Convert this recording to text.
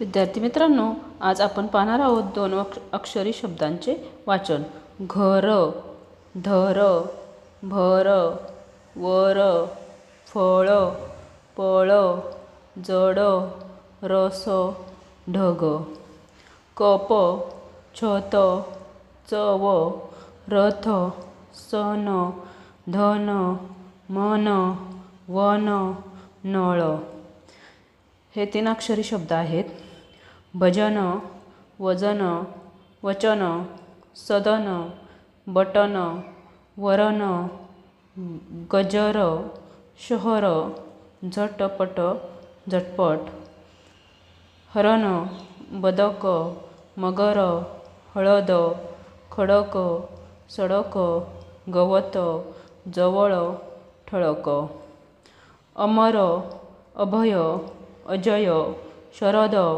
विद्यार्थी मित्रांनो, आज आपण पाहणार आहोत दोन अक्षरी शब्दांचे वाचन. घर, धर, भर, वर, फळ, पळ, जड, रस, ढग. कप, छत, चव, रथ, सन, धन, मन, वन, नळ. हे 3 अक्षरी शब्द आहेत. भजन, वजन, वचन, सदन, बटन, वरण, गजर, शहर, झटपट, झटपट. हरण, बदक, मगर, हळद, खडक, सडक, गवत, जवळ, ठळक. अमर, अभय, अजय, शरद,